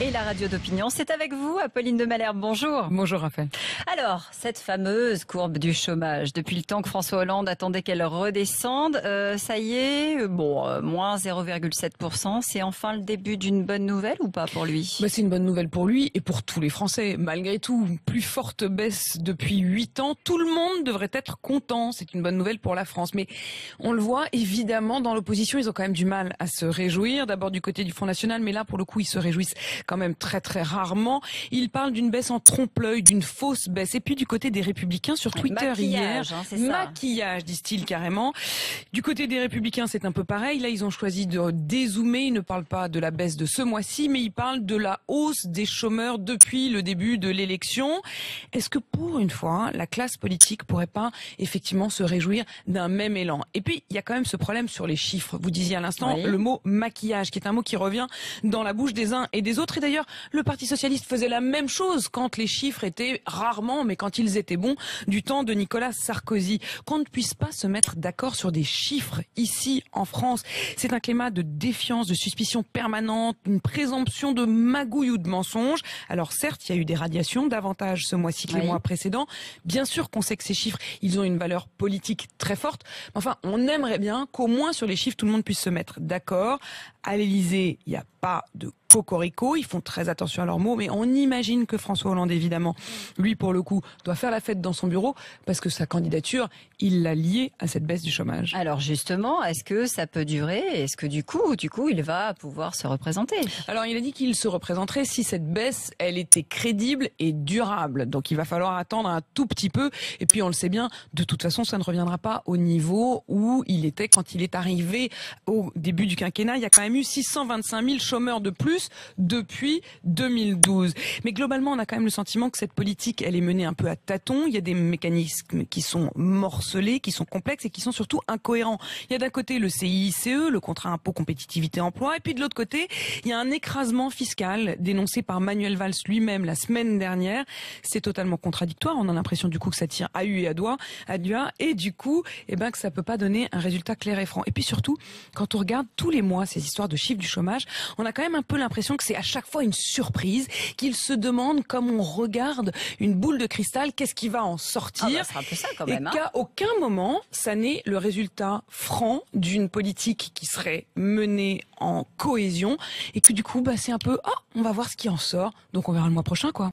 Et la radio d'opinion, c'est avec vous, Apolline de Malherbe. Bonjour. Bonjour Raphaël. Alors, cette fameuse courbe du chômage, depuis le temps que François Hollande attendait qu'elle redescende, ça y est, moins 0,7%, c'est enfin le début d'une bonne nouvelle ou pas pour lui? C'est une bonne nouvelle pour lui et pour tous les Français. Malgré tout, plus forte baisse depuis 8 ans, tout le monde devrait être content. C'est une bonne nouvelle pour la France. Mais on le voit, évidemment, dans l'opposition, ils ont quand même du mal à se réjouir. D'abord du côté du Front National, mais là, pour le coup, ils se réjouissent quand même très très rarement. Ils parlent d'une baisse en trompe-l'œil, d'une fausse baisse. Et puis du côté des Républicains sur Twitter hier, maquillage, disent-ils carrément. Du côté des Républicains, c'est un peu pareil. Là, ils ont choisi de dézoomer. Ils ne parlent pas de la baisse de ce mois-ci, mais ils parlent de la hausse des chômeurs depuis le début de l'élection. Est-ce que pour une fois, la classe politique pourrait pas effectivement se réjouir d'un même élan? Et puis, il y a quand même ce problème sur les chiffres. Vous disiez à l'instant le mot maquillage, qui est un mot qui revient dans la bouche des uns et des autres. Et d'ailleurs, le Parti socialiste faisait la même chose quand les chiffres étaient rarement, mais quand ils étaient bons, du temps de Nicolas Sarkozy. Qu'on ne puisse pas se mettre d'accord sur des chiffres ici en France, c'est un climat de défiance, de suspicion permanente, une présomption de magouille ou de mensonge. Alors certes, il y a eu des radiations, davantage ce mois-ci que les mois précédents. Bien sûr qu'on sait que ces chiffres, ils ont une valeur politique très forte. Enfin, on aimerait bien qu'au moins sur les chiffres, tout le monde puisse se mettre d'accord. À l'Élysée, il n'y a pas de cocorico, ils font très attention à leurs mots, mais on imagine que François Hollande, évidemment, lui, pour le coup, doit faire la fête dans son bureau, parce que sa candidature, il l'a liée à cette baisse du chômage. Alors justement, est-ce que ça peut durer? Est-ce que du coup, il va pouvoir se représenter? Alors, il a dit qu'il se représenterait si cette baisse, elle était crédible et durable. Donc, il va falloir attendre un tout petit peu. Et puis, on le sait bien, de toute façon, ça ne reviendra pas au niveau où il était quand il est arrivé au début du quinquennat. Il y a quand même eu 625 000 chômeurs de plus depuis 2012. Mais globalement, on a quand même le sentiment que cette politique, elle est menée un peu à tâtons. Il y a des mécanismes qui sont morcelés, qui sont complexes et qui sont surtout incohérents. Il y a d'un côté le CICE, le contrat impôt compétitivité emploi, et puis de l'autre côté, il y a un écrasement fiscal dénoncé par Manuel Valls lui-même la semaine dernière. C'est totalement contradictoire. On a l'impression du coup que ça tire à huet et à doigt, et du coup, que ça peut pas donner un résultat clair et franc. Et puis surtout, quand on regarde tous les mois ces histoires de chiffres du chômage, on a quand même un peu l'impression que c'est à chaque fois une surprise, qu'ils se demandent, comme on regarde une boule de cristal, qu'est-ce qui va en sortir. C'est un peu ça quand même. Et qu'à aucun moment, ça n'est le résultat franc d'une politique qui serait menée en cohésion, et que du coup, c'est un peu, on va voir ce qui en sort, donc on verra le mois prochain, quoi.